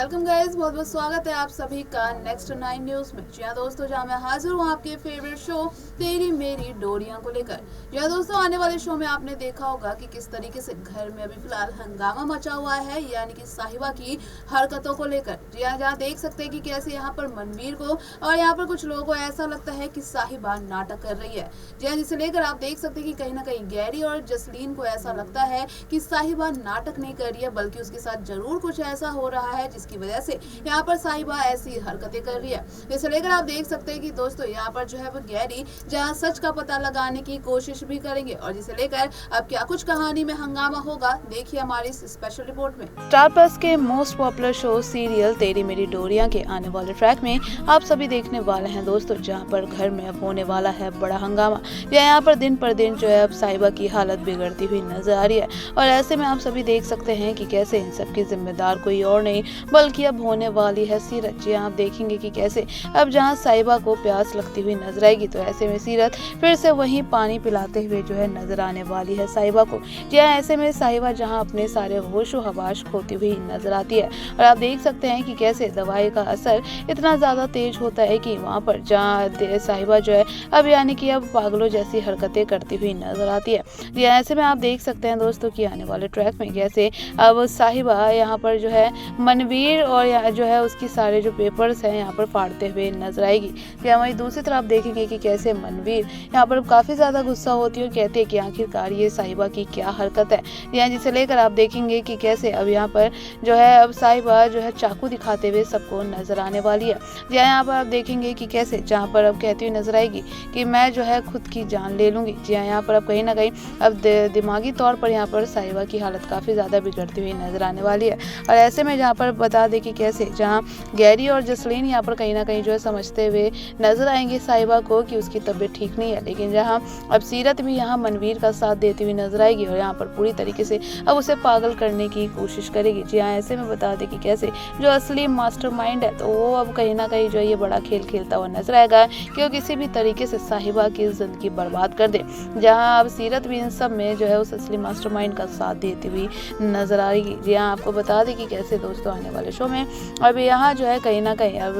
Welcome guys, बहुत बहुत स्वागत है आप सभी का नेक्स्ट 9 न्यूज में। जी हाँ दोस्तों, जहाँ मैं हाजिर हूँ आपके फेवरेट शो तेरी मेरी डोरियां को लेकर। जी हाँ दोस्तों, आने वाले शो में आपने देखा होगा कि किस तरीके से घर में अभी फिलहाल हंगामा मचा हुआ है, यानी कि साहिबा की हरकतों को लेकर। जी हाँ, जहाँ देख सकते हैं कि कैसे यहाँ पर मनवीर को और यहाँ पर कुछ लोगों को ऐसा लगता है कि साहिबा नाटक कर रही है। जी हाँ, जिसे लेकर आप देख सकते हैं कि कहीं ना कहीं गैरी और जसलीन को ऐसा लगता है कि साहिबा नाटक नहीं कर रही है, बल्कि उसके साथ जरूर कुछ ऐसा हो रहा है जिसकी वजह से यहाँ पर साहिबा ऐसी हरकतें कर रही है। इसे लेकर आप देख सकते हैं कि दोस्तों यहाँ पर जो है वो गैरी जहाँ सच का पता लगाने की कोशिश भी करेंगे, और जिसे लेकर अब क्या कुछ कहानी में हंगामा होगा, देखिए हमारी इस स्पेशल रिपोर्ट में। स्टार प्लस के मोस्ट पॉपुलर शो सीरियल तेरी मेरी डोरियां के आने वाले ट्रैक में आप सभी देखने वाले हैं दोस्तों, जहाँ पर घर में अब होने वाला है बड़ा हंगामा। यहाँ पर दिन पर दिन जो है अब साहिबा की हालत बिगड़ती हुई नजर आ रही है, और ऐसे में आप सभी देख सकते हैं कि कैसे इन सब की जिम्मेदार कोई और नहीं बल्कि अब होने वाली है सीरत। जी आप देखेंगे कि कैसे अब जहां साहिबा को प्यास लगती हुई नजर आएगी, तो ऐसे में सीरत फिर से वहीं पानी पिलाते हुए जो है नजर आने वाली है साहिबा को। जी हाँ, ऐसे में साहिबा जहां अपने सारे होश व हवास खोती हुई नजर आती है, और आप देख सकते हैं कि कैसे दवाई का असर इतना ज्यादा तेज होता है कि वहाँ पर जहाँ साहिबा जो है अब यानी कि अब पागलों जैसी हरकतें करती हुई नजर आती है। जी ऐसे में आप देख सकते हैं दोस्तों कि आने वाले ट्रैक में कैसे अब साहिबा यहाँ पर जो है मनवीर और जो है उसकी सारे जो पेपर्स हैं यहाँ पर फाड़ते हुए नजर आएगी। या वहीं दूसरी तरफ देखेंगे कि कैसे मनवीर यहाँ पर काफ़ी ज़्यादा गुस्सा होती है और कहते हैं कि आखिरकार ये साहिबा की क्या हरकत है। या जिसे लेकर आप देखेंगे कि कैसे अब यहाँ पर जो है अब साहिबा जो है चाकू दिखाते हुए सबको नजर आने वाली है। या यहाँ पर आप देखेंगे कि कैसे जहाँ पर अब कहती हुई नजर आएगी कि मैं जो है खुद की जान ले लूँगी। जी हाँ, यहाँ पर अब कहीं ना कहीं अब दिमागी तौर पर यहाँ पर साहिबा की हालत काफ़ी ज़्यादा बिगड़ती हुई नजर आने वाली है। और ऐसे में जहाँ पर बता दें कि कैसे जहाँ गैरी और जसलीन यहाँ पर कहीं ना कहीं जो है समझते हुए नजर आएंगे साहिबा को कि उसकी तबीयत ठीक नहीं है, लेकिन जहाँ अब सीरत भी यहाँ मनवीर का साथ देती हुई नजर आएगी और यहाँ पर पूरी तरीके से अब उसे पागल करने की कोशिश करेगी। जी हाँ, ऐसे में बता दें कि कैसे जो असली मास्टरमाइंड है तो वो अब कहीं ना कहीं जो है ये बड़ा खेल खेलता हुआ नजर आएगा कि वो किसी भी तरीके से साहिबा की जिंदगी बर्बाद कर दे। जहाँ अब सीरत भी इन सब में जो है उस असली मास्टरमाइंड का साथ देती हुई नजर आएगी। जी हाँ, आपको बता दें कि कैसे दोस्तों आने वाले शो में अब यहाँ जो है कहीं ना कहीं अब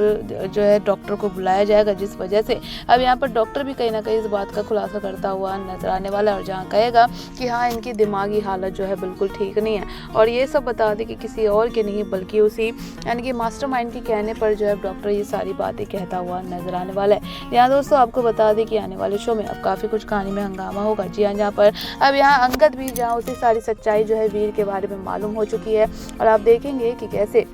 जो है डॉक्टर को बुलाया जाएगा, जिस वजह से अब यहाँ पर डॉक्टर भी कहीं ना कहीं इस बात का खुलासा करता हुआ नजर आने वाला है, और जहाँ कहेगा कि हाँ इनकी दिमागी हालत जो है बिल्कुल ठीक नहीं है, और ये सब बता दें कि किसी और के नहीं बल्कि उसी यानी कि मास्टरमाइंड के कहने पर जो है डॉक्टर ये सारी बातें कहता हुआ नजर आने वाला है। यहाँ दोस्तों आपको बता दें कि आने वाले शो में अब काफ़ी कुछ कहानी में हंगामा होगा। जी हाँ, जहाँ पर अब यहाँ अंगद भी जहाँ उसी सारी सच्चाई जो है वीर के बारे में मालूम हो चुकी है, और आप देखेंगे कि कैसे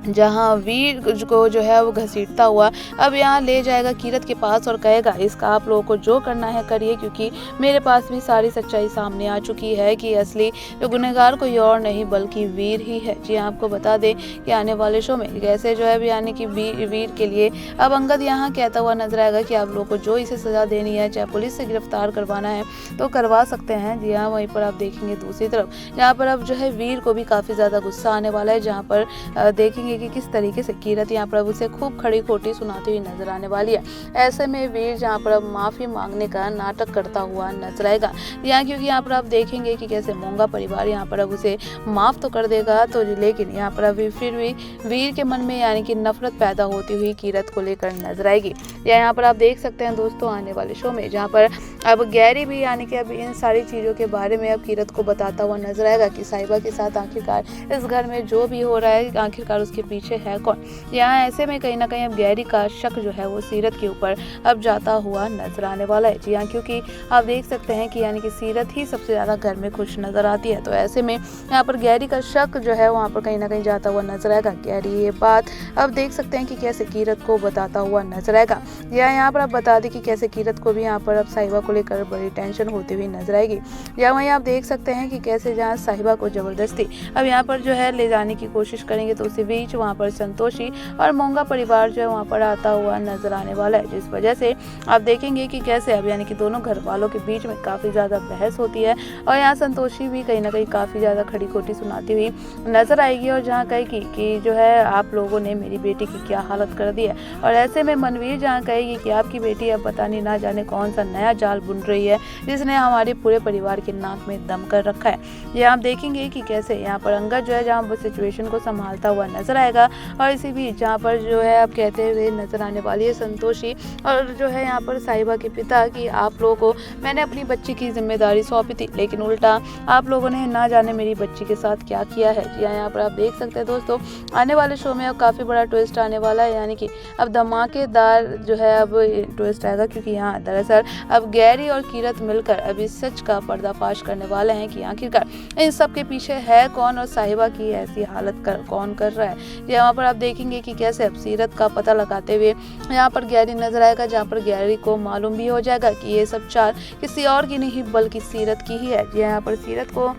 जहाँ वीर को जो है वो घसीटता हुआ अब यहाँ ले जाएगा कीरत के पास और कहेगा इसका आप लोगों को जो करना है करिए, क्योंकि मेरे पास भी सारी सच्चाई सामने आ चुकी है कि असली जो गुनहगार कोई और नहीं बल्कि वीर ही है। जी आपको बता दें कि आने वाले शो में कैसे जो है यानी कि वीर के लिए अब अंगद यहाँ कहता हुआ नजर आएगा कि आप लोगों को जो इसे सजा देनी है, चाहे पुलिस से गिरफ्तार करवाना है तो करवा सकते हैं। जी हाँ, वहीं पर आप देखेंगे दूसरी तरफ जहाँ पर अब जो है वीर को भी काफ़ी ज़्यादा गुस्सा आने वाला है, जहाँ पर देखेंगे कि किस तरीके से कीरत यहाँ पर उसे खूब खड़ी खोटी सुनाती हुई नजर आने वाली है। ऐसे में वीर जहाँ पर अब माफ़ी मांगने का नाटक करता हुआ नजर आएगा। यहाँ क्योंकि यहाँ पर आप देखेंगे कि कैसे मोंगा परिवार यहाँ पर अब उसे माफ़ तो कर देगा, तो लेकिन यहाँ पर अभी फिर भी वीर के मन में यानी कि नफरत पैदा होती हुई कीरत को लेकर नजर आएगी। या यहाँ पर आप देख सकते हैं दोस्तों आने वाले शो में जहाँ पर अब गैरी भी यानी कि अब इन सारी चीज़ों के बारे में अब कीरत को बताता हुआ नजर आएगा कि साहिबा के साथ आखिरकार इस घर में जो भी हो रहा है आखिरकार उसके पीछे है कौन। यहाँ ऐसे में कहीं ना कहीं अब गैरी का शक जो है वो सीरत के ऊपर अब जाता हुआ नजर आने वाला है। जी हाँ, क्योंकि आप देख सकते हैं कि यानी कि सीरत ही सबसे ज़्यादा घर में खुश नजर आती है, तो ऐसे में यहाँ पर गैरी का शक जो है वहाँ पर कहीं ना कहीं जाता हुआ नजर आएगा। गैरी ये बात अब देख सकते हैं कि कैसे कीरत को बताता हुआ नजर आएगा। या यहाँ पर आप बता दें कि कैसे कीरत को भी यहाँ पर अब साहिबा को लेकर बड़ी टेंशन होती हुई नजर आएगी। या वहीं आप देख सकते हैं कि कैसे जहाँ साहिबा को जबरदस्ती अब यहाँ पर जो है ले जाने की कोशिश करेंगे, तो उसी बीच वहाँ पर संतोषी और मोंगा परिवार जो है वहाँ पर आता हुआ नजर आने वाला है, जिस वजह से आप देखेंगे कि कैसे अब यानी कि दोनों घर वालों के बीच में काफ़ी ज़्यादा बहस होती है, और यहाँ संतोषी भी कहीं ना कहीं काफ़ी ज़्यादा खड़ी खोटी सुनाती हुई नजर आएगी, और जहाँ कहेगी कि जो है आप लोगों ने मेरी बेटी की क्या हालत कर दी है। और ऐसे में मनवीर जहाँ कहेगी कि आपकी बेटी अब पता नहीं ना जाने कौन सा नया जाल बुन रही है जिसने हमारे पूरे परिवार के नाक में दम कर रखा है। ये आप देखेंगे कि कैसे यहाँ पर अंगद जो है जहाँ सिचुएशन को संभालता हुआ नजर आएगा। और इसी बीच जहाँ पर जो है अब कहते हुए नजर आने वाली है संतोषी और जो है यहाँ पर साहिबा के पिता कि आप लोगों को मैंने अपनी बच्ची की जिम्मेदारी सौंपी थी, लेकिन उल्टा आप लोगों ने ना जाने मेरी बच्ची के साथ क्या किया है। जी हाँ, यहाँ पर आप देख सकते हैं दोस्तों, आने वाले शो में अब काफ़ी बड़ा ट्विस्ट आने वाला है, यानी कि अब धमाकेदार जो है अब ट्विस्ट आएगा, क्योंकि यहाँ दरअसल अब गैरी और कीरत मिलकर अब इस सच का पर्दाफाश करने वाले हैं कि आखिरकार इन सब के पीछे है कौन और साहिबा की ऐसी हालत कौन कर रहा है। यहाँ पर आप देखेंगे कि कैसे अब सीरत का पता लगाते हुए यहाँ पर गैरी नजर आएगा, जहाँ पर गैरी को मालूम भी हो जाएगा कि ये सब चाल किसी और की नहीं बल्कि सीरत की ही है। जी यहाँ पर सीरत को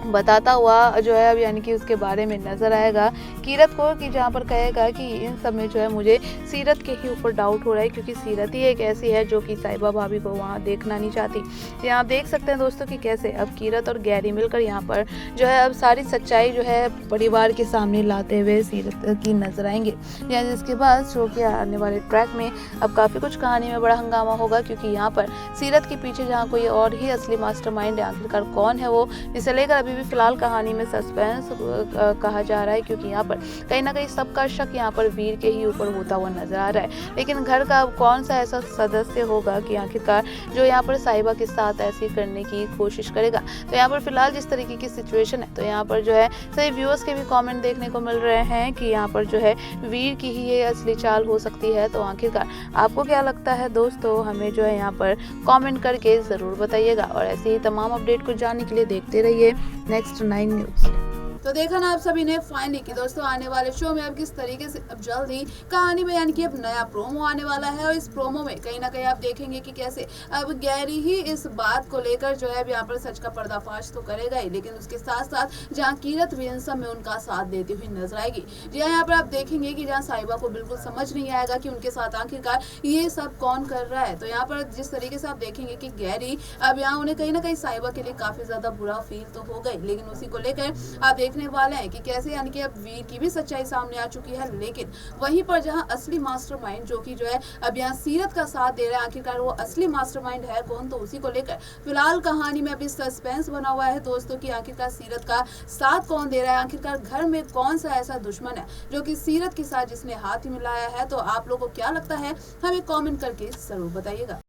बताता हुआ जो है अब यानी कि उसके बारे में नजर आएगा कीरत को, कि जहाँ पर कहेगा कि इन सब में जो है मुझे सीरत के ही ऊपर डाउट हो रहा है, क्योंकि सीरत ही एक ऐसी है जो कि साहिबा भाभी को वहाँ देखना नहीं चाहती। यहाँ देख सकते हैं दोस्तों कि कैसे अब कीरत और गैरी मिलकर यहाँ पर जो है अब सारी सच्चाई जो है परिवार के सामने लाते हुए सीरत की नजर आएंगे। या जिसके बाद शो के आने वाले ट्रैक में अब काफ़ी कुछ कहानी में बड़ा हंगामा होगा, क्योंकि यहाँ पर सीरत के पीछे जहाँ कोई और ही असली मास्टरमाइंड है, आखिरकार कौन है वो, इसे लेकर अभी भी फिलहाल कहानी में सस्पेंस कहा जा रहा है, क्योंकि यहाँ पर कहीं ना कहीं सबका शक यहाँ पर वीर के ही ऊपर होता हुआ नजर आ रहा है। लेकिन घर का अब कौन सा ऐसा सदस्य होगा कि आखिरकार जो यहाँ पर साहिबा के साथ ऐसी करने की कोशिश करेगा। तो यहाँ पर फिलहाल जिस तरीके की सिचुएशन है, तो यहाँ पर जो है सभी व्यूअर्स के भी कमेंट देखने को मिल रहे हैं कि यहाँ पर जो है वीर की ही ये असली चाल हो सकती है। तो आखिरकार आपको क्या लगता है दोस्तों, हमें जो है यहाँ पर कमेंट करके ज़रूर बताइएगा। और ऐसे ही तमाम अपडेट को जानने के लिए देखते रहिए नेक्स्ट 9 न्यूज़। तो देखा ना आप सभी ने फाइनली कि दोस्तों आने वाले शो में अब किस तरीके से अब जल्द ही कहानी में यानी कि अब नया प्रोमो आने वाला है, और इस प्रोमो में कहीं ना कहीं आप देखेंगे कि कैसे अब गैरी ही इस बात को लेकर जो है अब यहाँ पर सच का पर्दाफाश तो करेगा ही, लेकिन उसके साथ साथ जहाँ कीरत भी इन सब में उनका साथ देती हुई नजर आएगी। जी हाँ, यहाँ पर आप देखेंगे कि जहाँ साहिबा को बिल्कुल समझ नहीं आएगा कि उनके साथ आखिरकार ये सब कौन कर रहा है। तो यहाँ पर जिस तरीके से आप देखेंगे कि गैरी अब यहाँ उन्हें कहीं ना कहीं साहिबा के लिए काफी ज्यादा बुरा फील तो हो गई, लेकिन उसी को लेकर आप देखने वाले हैं कि कैसे यानी कि अब वीर की भी सच्चाई सामने आ चुकी है। लेकिन वहीं पर जहां असली मास्टरमाइंड जो कि जो है अब यहाँ सीरत का साथ दे रहा है, आखिरकार वो असली मास्टरमाइंड है कौन, तो उसी को लेकर फिलहाल कहानी में अभी सस्पेंस बना हुआ है दोस्तों कि आखिरकार सीरत का साथ कौन दे रहा है, आखिरकार घर में कौन सा ऐसा दुश्मन है जो कि सीरत के साथ जिसने हाथ ही मिलाया है। तो आप लोगों को क्या लगता है, हमें कॉमेंट करके जरूर बताइएगा।